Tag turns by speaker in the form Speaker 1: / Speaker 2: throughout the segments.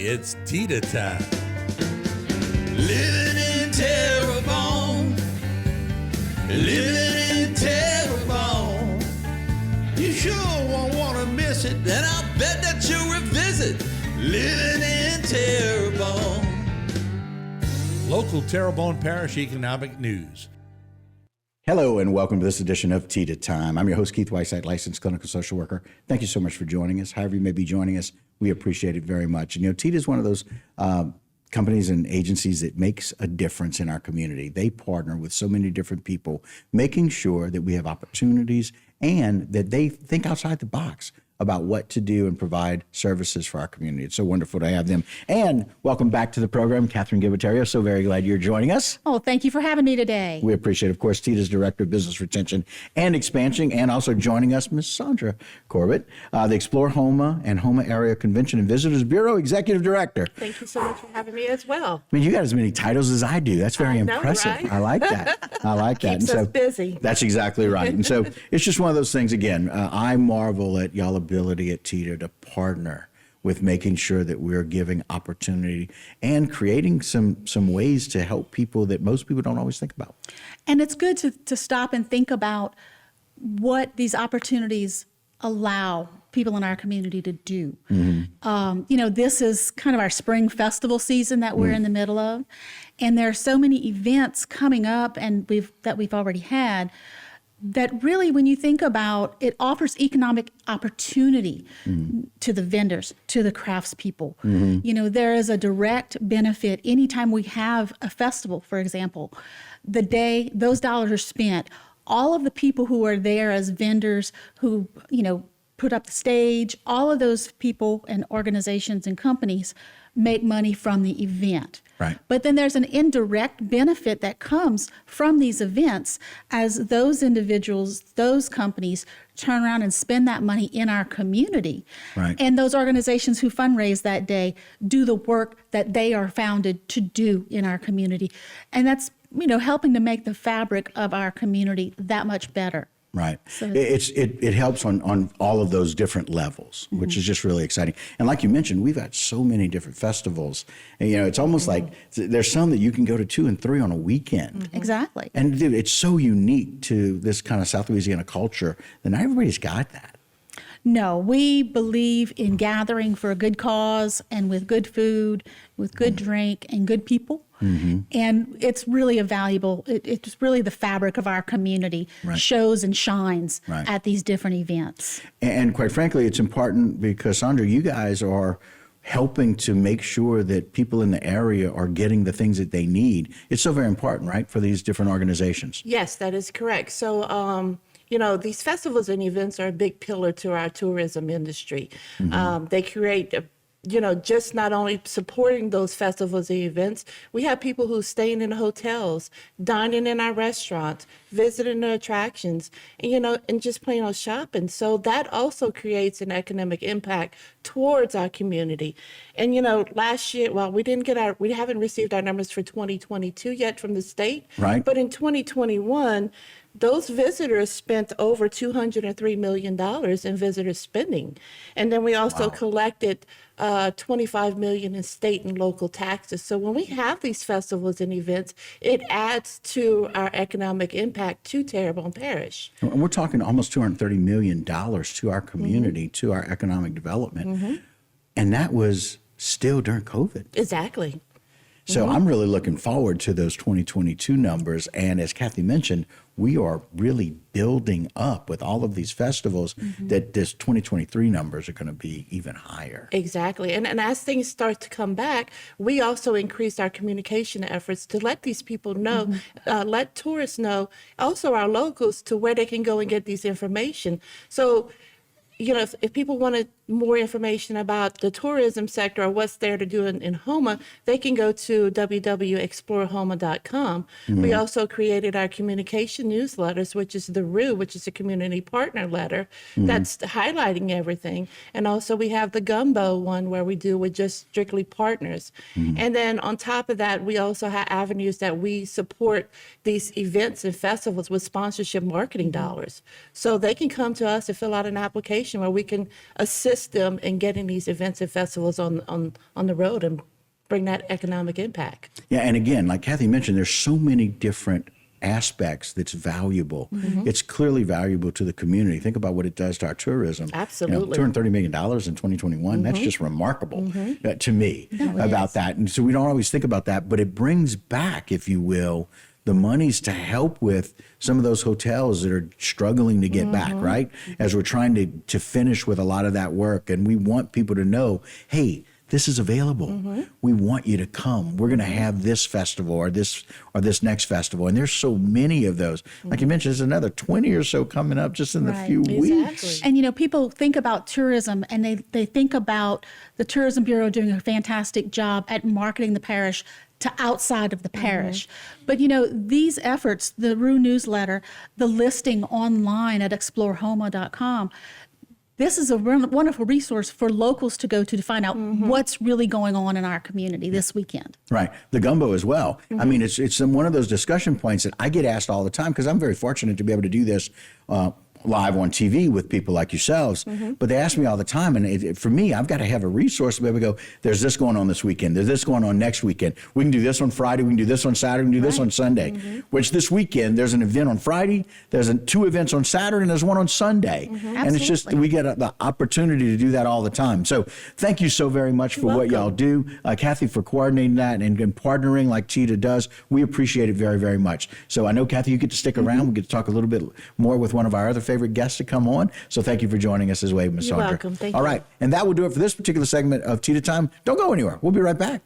Speaker 1: It's TEDA time.
Speaker 2: Living in Terrebonne, living in Terrebonne. You sure won't want to miss it, and I'll bet that you'll revisit living in Terrebonne.
Speaker 1: Local Terrebonne Parish economic news.
Speaker 3: Hello and welcome to this edition of TEDA Time. I'm your host, Keith Whiteside, licensed clinical social worker. Thank you so much for joining us. However you may be joining us, we appreciate it very much. And TEDA is one of those companies and agencies that makes a difference in our community. They partner with so many different people, making sure that we have opportunities and that they think outside the box about what to do and provide services for our community. It's so wonderful to have them. And welcome back to the program, Catherine Gibaterio. So very glad you're joining us.
Speaker 4: Oh, thank you for having me today.
Speaker 3: We appreciate it. Of course, TEDA's Director of Business Retention and Expansion, and also joining us, Ms. Sandra Corbett, the Explore Houma and Houma Area Convention and Visitors Bureau Executive Director.
Speaker 5: Thank you so much for having me as well.
Speaker 3: I mean, you got as many titles as I do. That's very impressive.
Speaker 5: Right?
Speaker 3: I like that. I like that.
Speaker 5: Keeps us busy.
Speaker 3: That's exactly right. And so it's just one of those things, again, I marvel at y'all ability at TEDA to partner with making sure that we're giving opportunity and creating some ways to help people that most people don't always think about.
Speaker 4: And it's good to stop and think about what these opportunities allow people in our community to do. Mm-hmm. This is kind of our spring festival season that we're in the middle of, and there are so many events coming up and we've already had that really, when you think about it, offers economic opportunity to the vendors, to the craftspeople. Mm-hmm. There is a direct benefit anytime we have a festival, for example. The day those dollars are spent, all of the people who are there as vendors who, put up the stage, all of those people and organizations and companies make money from the event.
Speaker 3: Right.
Speaker 4: But then there's an indirect benefit that comes from these events as those individuals, those companies turn around and spend that money in our community.
Speaker 3: Right.
Speaker 4: And those organizations who fundraise that day do the work that they are founded to do in our community. And that's, helping to make the fabric of our community that much better.
Speaker 3: Right.
Speaker 4: So
Speaker 3: it helps on all of those different levels, which is just really exciting. And like you mentioned, we've got so many different festivals. And, it's almost like there's some that you can go to 2 and 3 on a weekend.
Speaker 4: Exactly.
Speaker 3: And dude, it's so unique to this kind of South Louisiana culture that not everybody's got that.
Speaker 4: No, we believe in gathering for a good cause and with good food, with good drink and good people. Mm-hmm. And it's really it's really the fabric of our community, shows and shines at these different events.
Speaker 3: And quite frankly, it's important because, Sandra, you guys are helping to make sure that people in the area are getting the things that they need. It's so very important, right, for these different organizations?
Speaker 5: Yes, that is correct. So, these festivals and events are a big pillar to our tourism industry. Mm-hmm. They create just not only supporting those festivals and events, we have people who staying in hotels, dining in our restaurants, visiting the attractions, and just plain old shopping. So that also creates an economic impact towards our community. And, last year, we haven't received our numbers for 2022 yet from the state.
Speaker 3: Right.
Speaker 5: But in 2021, those visitors spent over $203 million in visitor spending. And then we also collected $25 million in state and local taxes. So when we have these festivals and events, it adds to our economic impact to Terrebonne Parish.
Speaker 3: And we're talking almost $230 million to our community, to our economic development. Mm-hmm. And that was still during COVID.
Speaker 5: Exactly.
Speaker 3: So I'm really looking forward to those 2022 numbers. And as Kathy mentioned, we are really building up with all of these festivals that this 2023 numbers are going to be even higher.
Speaker 5: Exactly. And as things start to come back, we also increased our communication efforts to let these people know, let tourists know, also our locals, to where they can go and get these information. So, if people wanted more information about the tourism sector or what's there to do in Houma, they can go to www.explorehouma.com. Mm-hmm. We also created our communication newsletters, which is the RU, which is a community partner letter that's highlighting everything. And also we have the Gumbo one where we do with just strictly partners. Mm-hmm. And then on top of that, we also have avenues that we support these events and festivals with sponsorship marketing dollars. So they can come to us and fill out an application information where we can assist them in getting these events and festivals on the road and bring that economic impact.
Speaker 3: Yeah, and again, like Kathy mentioned, there's so many different aspects that's valuable. It's clearly valuable to the community. Think about what it does to our tourism.
Speaker 5: Absolutely.
Speaker 3: $230 million in 2021, that's just remarkable to me about that. And so we don't always think about that, but it brings back, if you will, the monies to help with some of those hotels that are struggling to get back, right? As we're trying to finish with a lot of that work. And we want people to know, hey, this is available. We want you to come. We're going to have this festival or this next festival. And there's so many of those. Like you mentioned, there's another 20 or so coming up just in the few weeks.
Speaker 4: And, people think about tourism and they think about the Tourism Bureau doing a fantastic job at marketing the parish to outside of the parish. But, these efforts, the Rue newsletter, the listing online at explorehouma.com, this is a wonderful resource for locals to go to find out what's really going on in our community this weekend.
Speaker 3: Right. The gumbo as well. I mean, it's one of those discussion points that I get asked all the time because I'm very fortunate to be able to do this live on TV with people like yourselves. But they ask me all the time, and for me, I've got to have a resource to be able to go, there's this going on this weekend, there's this going on next weekend. We can do this on Friday, we can do this on Saturday, we can do this on Sunday. Which this weekend, there's an event on Friday, there's two events on Saturday, and there's one on Sunday. And it's just, we get the opportunity to do that all the time. So thank you so very much for what y'all do. Kathy, for coordinating that and partnering like TEDA does. We appreciate it very, very much. So I know, Kathy, you get to stick around. We get to talk a little bit more with one of our other favorite guests to come on. So thank you for joining us as well, Ms. Sandra.
Speaker 5: You're welcome. Thank you.
Speaker 3: All right. And that will do it for this particular segment of TEDA Time. Don't go anywhere. We'll be right back.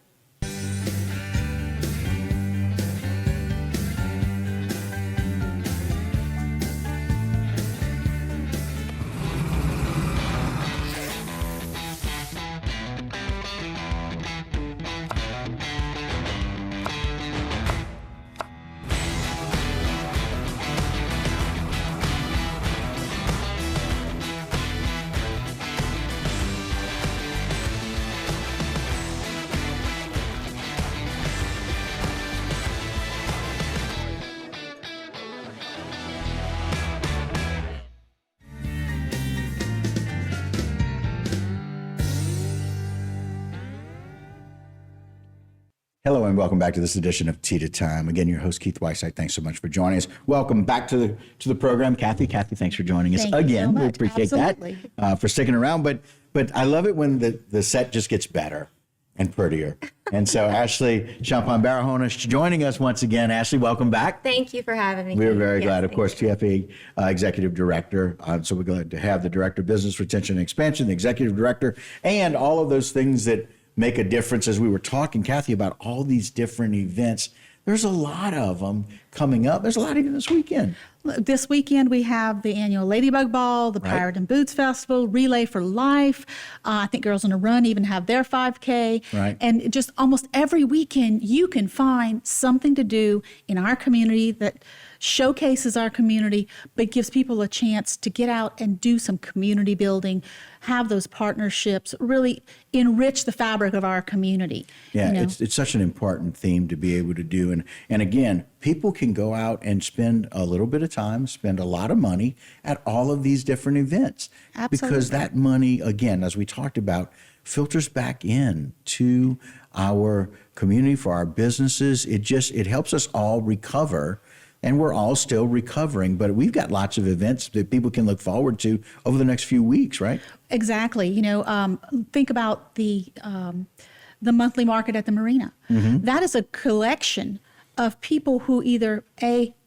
Speaker 3: Hello and welcome back to this edition of TEDA Time. Again, your host, Keith Whiteside. Thanks so much for joining us. Welcome back to the program. Kathy, thanks for joining us
Speaker 4: Thank you
Speaker 3: again.
Speaker 4: so much.
Speaker 3: We appreciate
Speaker 4: Absolutely.
Speaker 3: that for sticking around. But I love it when the set just gets better and prettier. And so Ashley Champagne-Barahona is joining us once again. Ashley, welcome back.
Speaker 6: Thank you for having me.
Speaker 3: We're very
Speaker 6: Yes,
Speaker 3: glad. Of
Speaker 6: thank
Speaker 3: course,
Speaker 6: you.
Speaker 3: TFA Executive Director. So we're glad to have the Director of Business Retention and Expansion, the Executive Director, and all of those things that make a difference. As we were talking, Kathy, about all these different events, there's a lot of them coming up. There's a lot even this weekend.
Speaker 4: This weekend, we have the annual Ladybug Ball, the Pirate and Boots Festival, Relay for Life. I think Girls on a Run even have their 5K.
Speaker 3: Right.
Speaker 4: And just almost every weekend, you can find something to do in our community that showcases our community, but gives people a chance to get out and do some community building, have those partnerships, really enrich the fabric of our community.
Speaker 3: Yeah, it's such an important theme to be able to do. And again, people can go out and spend a little bit of time, spend a lot of money at all of these different events.
Speaker 4: Absolutely.
Speaker 3: Because that money, again, as we talked about, filters back in to our community, for our businesses. It helps us all recover. And we're all still recovering, but we've got lots of events that people can look forward to over the next few weeks, right?
Speaker 4: Exactly. Think about the monthly market at the marina. That is a collection of people who either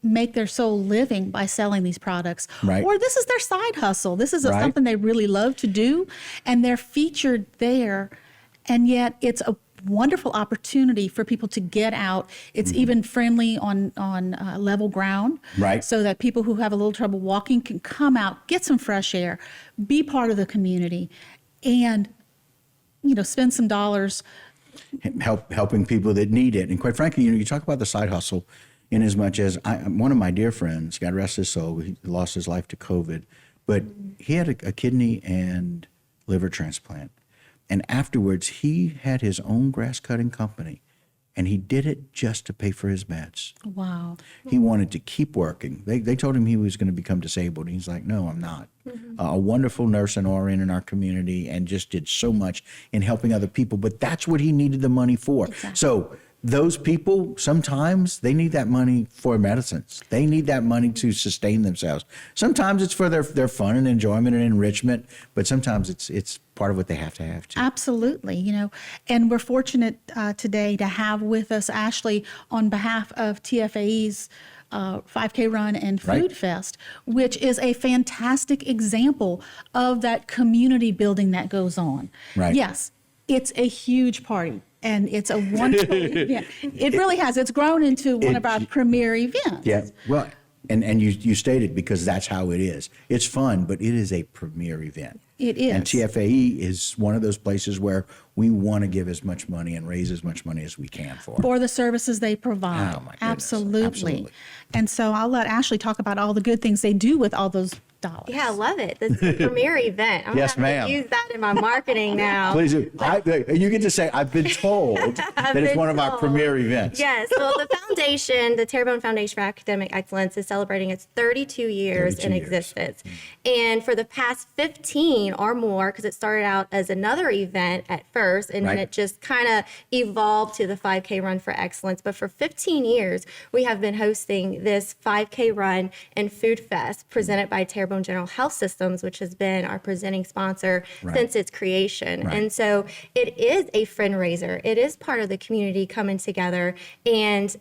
Speaker 4: make their sole living by selling these products,
Speaker 3: Right.
Speaker 4: or this is their side hustle. This is
Speaker 3: Right.
Speaker 4: something they really love to do, and they're featured there. And yet, it's a wonderful opportunity for people to get out. It's even friendly on level ground,
Speaker 3: Right.
Speaker 4: so that people who have a little trouble walking can come out, get some fresh air, be part of the community, and spend some dollars.
Speaker 3: Helping people that need it. And quite frankly, you talk about the side hustle in as much as one of my dear friends, God rest his soul, he lost his life to COVID, but he had a kidney and liver transplant. And afterwards, he had his own grass cutting company. and he did it just to pay for his meds.
Speaker 4: Wow.
Speaker 3: He wanted to keep working. They told him he was going to become disabled. He's like, no, I'm not. A wonderful nurse and RN in our community, and just did so much in helping other people. But that's what he needed the money for.
Speaker 4: Exactly.
Speaker 3: So those people, sometimes they need that money for medicines. They need that money to sustain themselves. Sometimes it's for their fun and enjoyment and enrichment, but sometimes it's part of what they have to have too.
Speaker 4: Absolutely, and we're fortunate today to have with us Ashley on behalf of TFAE's 5K Run and Food
Speaker 3: Right.
Speaker 4: Fest, which is a fantastic example of that community building that goes on.
Speaker 3: Right.
Speaker 4: Yes, it's a huge party. And it's a wonderful event. It really has. It's grown into one of our premier events.
Speaker 3: Yeah, well, and you stated, because that's how it is. It's fun, but it is a premier event.
Speaker 4: It is.
Speaker 3: And TFAE is one of those places where we want to give as much money and raise as much money as we can for
Speaker 4: the services they provide.
Speaker 3: Oh, my goodness.
Speaker 4: Absolutely.
Speaker 3: Absolutely.
Speaker 4: And so I'll let Ashley talk about all the good things they do with all those dollars.
Speaker 6: Yeah, I love it. This is a premier event. I'm
Speaker 3: Yes,
Speaker 6: gonna
Speaker 3: ma'am.
Speaker 6: use that in my marketing now.
Speaker 3: Please do. You get to say, I've been told that it's
Speaker 6: been
Speaker 3: one of our
Speaker 6: told.
Speaker 3: premier events.
Speaker 6: Yes, well, the foundation, the Terrebonne Foundation for Academic Excellence, is celebrating its 32 years
Speaker 3: 32
Speaker 6: in
Speaker 3: years.
Speaker 6: existence. And for the past 15 or more, because it started out as another event at first, and then
Speaker 3: Right.
Speaker 6: it just kind of evolved to the 5K Run for Excellence. But for 15 years, we have been hosting this 5K Run and Food Fest presented by Terrebonne General Health Systems, which has been our presenting sponsor
Speaker 3: Right.
Speaker 6: since its creation.
Speaker 3: Right.
Speaker 6: And so it is a fundraiser. It is part of the community coming together and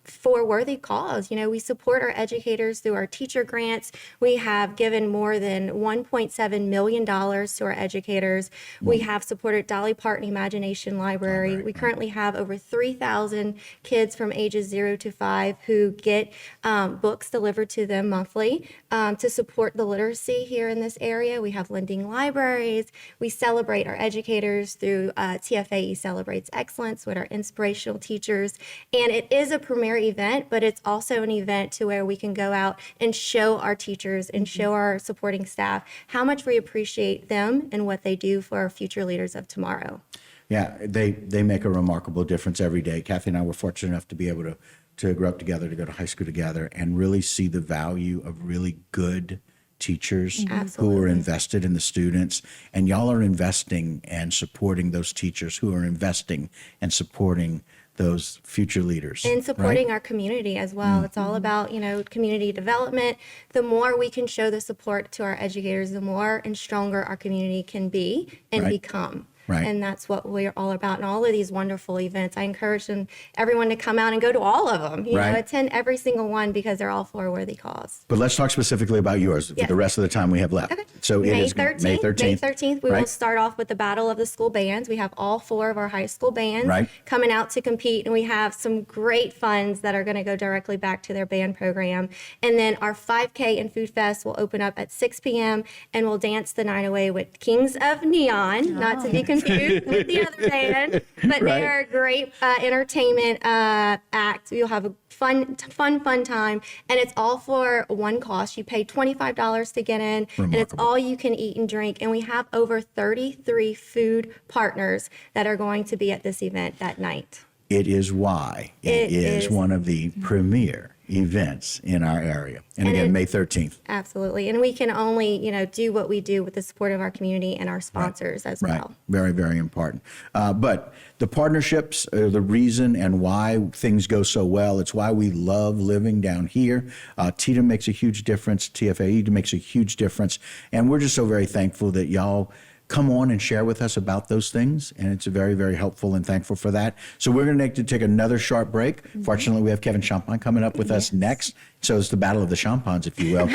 Speaker 6: for a worthy cause. We support our educators through our teacher grants. We have given more than $1.7 million to our educators. We have supported Dolly Parton Imagination Library. We currently have over 3,000 kids from ages 0 to 5 who get books delivered to them monthly to support the literacy here in this area. We have lending libraries. We celebrate our educators through TFAE Celebrates Excellence with our inspirational teachers. And it is a premier event, but it's also an event to where we can go out and show our teachers and show our supporting staff how much we appreciate them and what they do for our future leaders of tomorrow.
Speaker 3: Yeah, they make a remarkable difference every day. Kathy and I were fortunate enough to be able to grow up together, to go to high school together, and really see the value of really good teachers who are
Speaker 6: Absolutely.
Speaker 3: invested in the students. And y'all are investing and supporting those teachers who are investing and supporting those future leaders.
Speaker 6: And supporting
Speaker 3: right?
Speaker 6: our community as well. It's all about, community development. The more we can show the support to our educators, the more and stronger our community can be and
Speaker 3: Right.
Speaker 6: become.
Speaker 3: Right.
Speaker 6: And that's what we're all about. And all of these wonderful events, I encourage everyone to come out and go to all of them.
Speaker 3: Right.
Speaker 6: Attend every single one because they're all for a worthy cause.
Speaker 3: But let's talk specifically about yours for
Speaker 6: Yes.
Speaker 3: the rest of the time we have left.
Speaker 6: Okay.
Speaker 3: So it
Speaker 6: May
Speaker 3: is
Speaker 6: 13th.
Speaker 3: May 13th.
Speaker 6: May 13th, we will
Speaker 3: right?
Speaker 6: start off with the Battle of the School Bands. We have all 4 of our high school bands
Speaker 3: Right.
Speaker 6: coming out to compete, and we have some great funds that are going to go directly back to their band program. And then our 5K and Food Fest will open up at 6 p.m. and we'll dance the night away with Kings of Neon, not to be confused with the other band, but
Speaker 3: Right.
Speaker 6: they are a great entertainment act. You'll have a fun time, and it's all for one cost. You pay $25 to get in, and it's all you can eat and drink. And we have over 33 food partners that are going to be at this event that night.
Speaker 3: It is why it is one of the premier events in our area. And again, May 13th.
Speaker 6: Absolutely. And we can only, do what we do with the support of our community and our sponsors as
Speaker 3: Right.
Speaker 6: well.
Speaker 3: Very, very important. But the partnerships are the reason and why things go so well. It's why we love living down here. TEDA makes a huge difference. TFAE makes a huge difference. And we're just so very thankful that y'all come on and share with us about those things. And it's very, very helpful and thankful for that. So we're going to take another short break. Fortunately, we have Kevin Champagne coming up with us next. So it's the battle of the champagnes, if you will,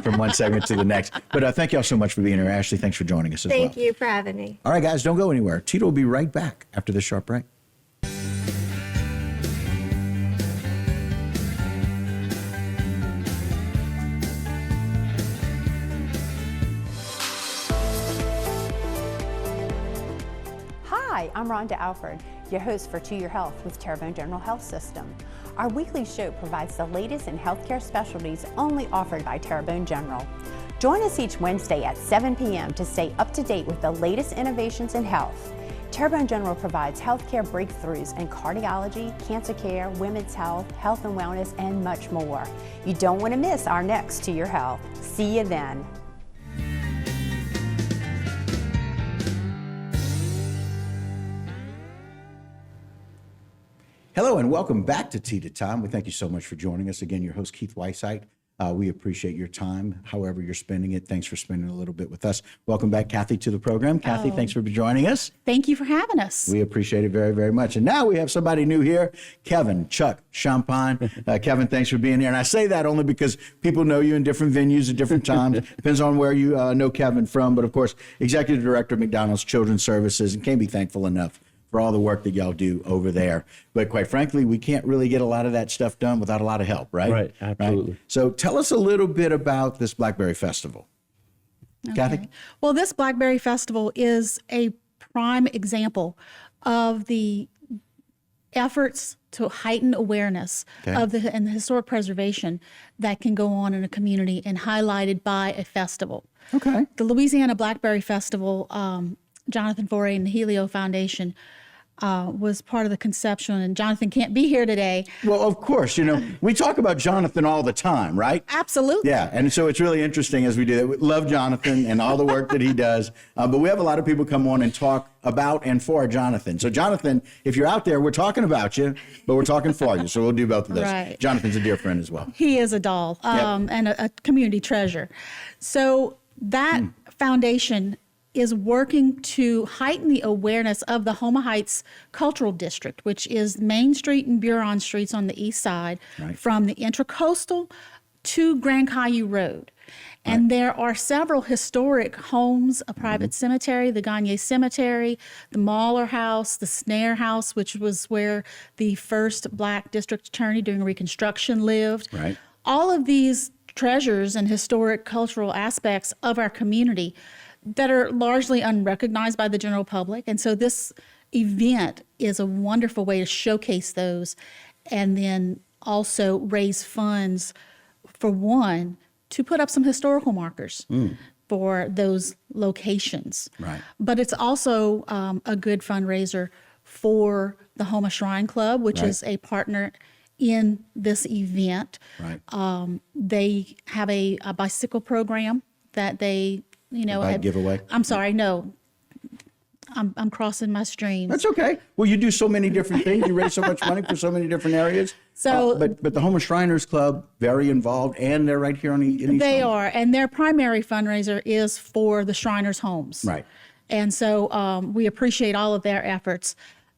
Speaker 3: from one segment to the next. But thank y'all so much for being here. Ashley, thanks for joining us as well.
Speaker 6: Thank you for having me.
Speaker 3: All right, guys, don't go anywhere. TEDA will be right back after this short break.
Speaker 7: Hi, I'm Rhonda Alford, your host for To Your Health with Terrebonne General Health System. Our weekly show provides the latest in healthcare specialties only offered by Terrebonne General. Join us each Wednesday at 7 p.m. to stay up to date with the latest innovations in health. Terrebonne General provides healthcare breakthroughs in cardiology, cancer care, women's health, health and wellness, and much more. You don't want to miss our next To Your Health. See you then.
Speaker 3: Hello and welcome back to TEDA Time. We thank you so much for joining us. Again, your host, Keith Whiteside. We appreciate your time, however you're spending it. Thanks for spending a little bit with us. Welcome back, Kathy, to the program. Kathy, thanks for joining us.
Speaker 4: Thank you for having us.
Speaker 3: We appreciate it very, very much. And now we have somebody new here, Kevin Chuck Champagne. Kevin, thanks for being here. And I say that only because people know you in different venues at different times. Depends on where you know Kevin from. But of course, Executive Director of McDonald's Children's Services, and can't be thankful enough for all the work that y'all do over there. But quite frankly, we can't really get a lot of that stuff done without a lot of help, right?
Speaker 8: Right, absolutely.
Speaker 3: Right? So tell us a little bit about this Blackberry Festival. Kathy?
Speaker 4: Well, this Blackberry Festival is a prime example of the efforts to heighten awareness of the historic preservation that can go on in a community and highlighted by a festival.
Speaker 3: Okay.
Speaker 4: The Louisiana Blackberry Festival, Jonathan Foray and the Helio Foundation was part of the conception, and Jonathan can't be here today.
Speaker 3: Well, of course, you know, we talk about Jonathan all the time, right?
Speaker 4: Absolutely.
Speaker 3: Yeah, and so it's really interesting as we do that. We love Jonathan and all the work that he does, but we have a lot of people come on and talk about and for Jonathan. So Jonathan, if you're out there, we're talking about you, but we're talking for you, so we'll do both of those.
Speaker 4: Right.
Speaker 3: Jonathan's a dear friend as well.
Speaker 4: He is a doll and a community treasure. So that foundation is working to heighten the awareness of the Houma Heights Cultural District, which is Main Street and Buron Streets on the east side, from the Intracoastal to Grand Caillou Road. And there are several historic homes, a private cemetery, the Gagne Cemetery, the Mahler House, the Snare House, which was where the first Black district attorney during Reconstruction lived.
Speaker 3: Right.
Speaker 4: All of these treasures and historic cultural aspects of our community that are largely unrecognized by the general public. And so this event is a wonderful way to showcase those and then also raise funds, for one, to put up some historical markers for those locations.
Speaker 3: Right.
Speaker 4: But it's also a good fundraiser for the Houma Shrine Club, which is a partner in this event.
Speaker 3: Right.
Speaker 4: They have a bicycle program that they,
Speaker 3: Bike giveaway?
Speaker 4: I'm sorry, no. I'm crossing my streams.
Speaker 3: That's okay. Well, you do so many different things. You raise so much money for so many different areas.
Speaker 4: So,
Speaker 3: but the Houma Shriners Club, very involved, and they're right here in East
Speaker 4: They
Speaker 3: Houma.
Speaker 4: are, and their primary fundraiser is for the Shriners' homes.
Speaker 3: Right.
Speaker 4: And so we appreciate all of their efforts.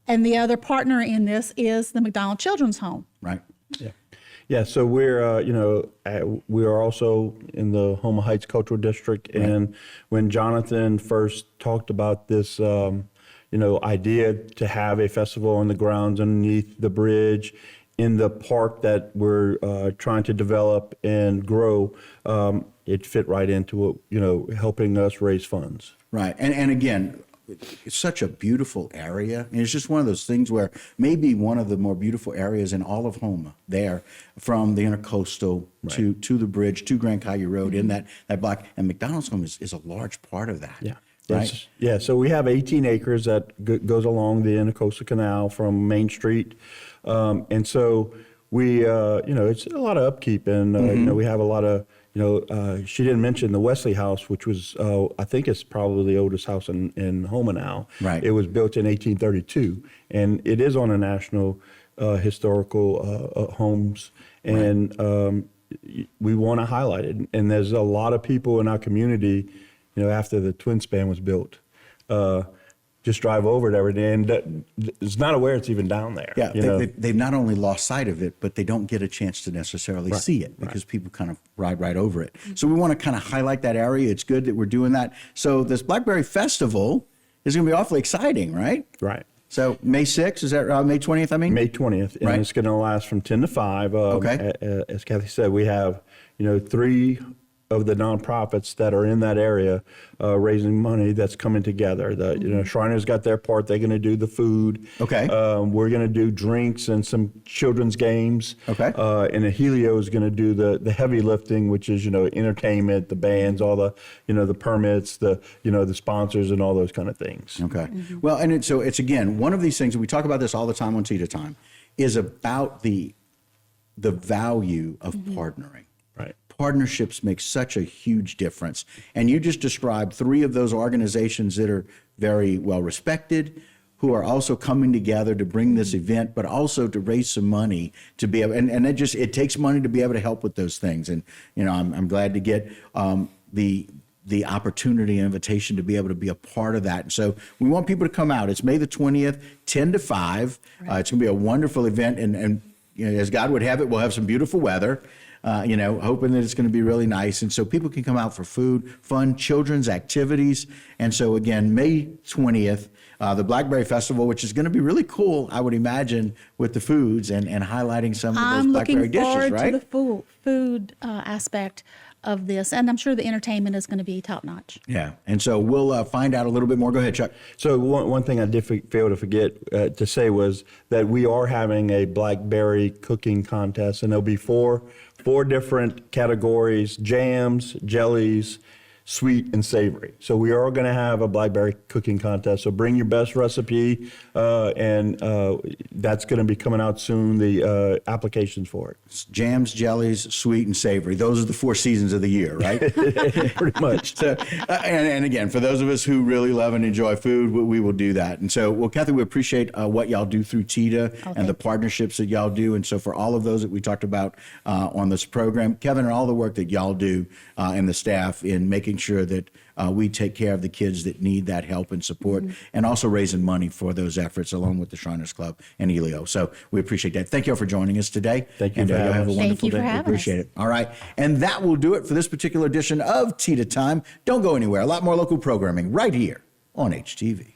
Speaker 4: And the other partner in this is the McDonald Children's Home.
Speaker 3: Right.
Speaker 8: Yeah, so we're, we are also in the Houma Heights Cultural District. And when Jonathan first talked about this, idea to have a festival on the grounds underneath the bridge in the park that we're trying to develop and grow, it fit right into, helping us raise funds.
Speaker 3: Right. And again, it's such a beautiful area. And it's just one of those things where maybe one of the more beautiful areas in all of Houma, there from the Intercoastal to the bridge to Grand Caillou Road in that block. And McDonald's Home is a large part of that.
Speaker 8: Yeah.
Speaker 3: Right.
Speaker 8: Yeah. So we have 18 acres that goes along the Intercoastal Canal from Main Street. And so we, it's a lot of upkeep and, we have a lot of, she didn't mention the Wesley House, which was, I think it's probably the oldest house in Houma now.
Speaker 3: Right.
Speaker 8: It was built in 1832, and it is on a national historical homes, and we want to highlight it. And there's a lot of people in our community, after the twin span was built, just drive over it every day and is not aware it's even down there.
Speaker 3: Yeah, they've not only lost sight of it, but they don't get a chance to necessarily see it because people kind of ride right over it. So we want to kind of highlight that area. It's good that we're doing that. So this Blackberry Festival is going to be awfully exciting, right?
Speaker 8: Right.
Speaker 3: So May 6th, is that May 20th, I mean?
Speaker 8: May 20th, and it's going to last from 10 to 5.
Speaker 3: Okay.
Speaker 8: As Kathy said, we have, 3 of the nonprofits that are in that area raising money that's coming together. The Shriners got their part. They're going to do the food.
Speaker 3: Okay.
Speaker 8: We're going to do drinks and some children's games.
Speaker 3: Okay.
Speaker 8: And Helio is going to do the heavy lifting, which is entertainment, the bands, all the the permits, the sponsors, and all those kind of things.
Speaker 3: Okay. Well, and it's again one of these things, and we talk about this all the time on TEDA Time, is about the value of partnering.
Speaker 8: Right.
Speaker 3: Partnerships make such a huge difference. And you just described 3 of those organizations that are very well respected, who are also coming together to bring this event, but also to raise some money to be able, and it takes money to be able to help with those things. And, I'm glad to get the opportunity and invitation to be able to be a part of that. And so we want people to come out. It's May the 20th, 10 to 5. Right. It's going to be a wonderful event. And as God would have it, we'll have some beautiful weather, hoping that it's going to be really nice. And so people can come out for food, fun, children's activities. And so again, May 20th, the Blackberry Festival, which is going to be really cool, I would imagine, with the foods and highlighting some of those Blackberry dishes, right?
Speaker 4: I'm looking forward to the food aspect of this, and I'm sure the entertainment is going to be top notch.
Speaker 3: Yeah, and so we'll find out a little bit more. Go ahead, Chuck.
Speaker 8: So one thing I did fail to forget to say was that we are having a Blackberry cooking contest, and there'll be four different categories: jams, jellies, sweet, and savory. So we are going to have a Blackberry cooking contest. So bring your best recipe, and that's going to be coming out soon, the applications for it.
Speaker 3: Jams, jellies, sweet, and savory. Those are the 4 seasons of the year, right?
Speaker 8: Pretty much.
Speaker 3: So, and again, for those of us who really love and enjoy food, we will do that. And so, well, Kathy, we appreciate what y'all do through TEDA and the partnerships that y'all do. And so for all of those that we talked about on this program, Kevin, and all the work that y'all do and the staff in making sure that we take care of the kids that need that help and support, and also raising money for those efforts along with the Shriners Club and Elio. So we appreciate that. Thank you all for joining us today.
Speaker 8: Thank you
Speaker 3: and
Speaker 8: for having
Speaker 3: have a
Speaker 8: us.
Speaker 3: wonderful
Speaker 4: Thank you for
Speaker 3: day. We
Speaker 4: having
Speaker 3: appreciate
Speaker 4: us.
Speaker 3: it. All right. And that will do it for this particular edition of TEDA Time. Don't go anywhere. A lot more local programming right here on HTV.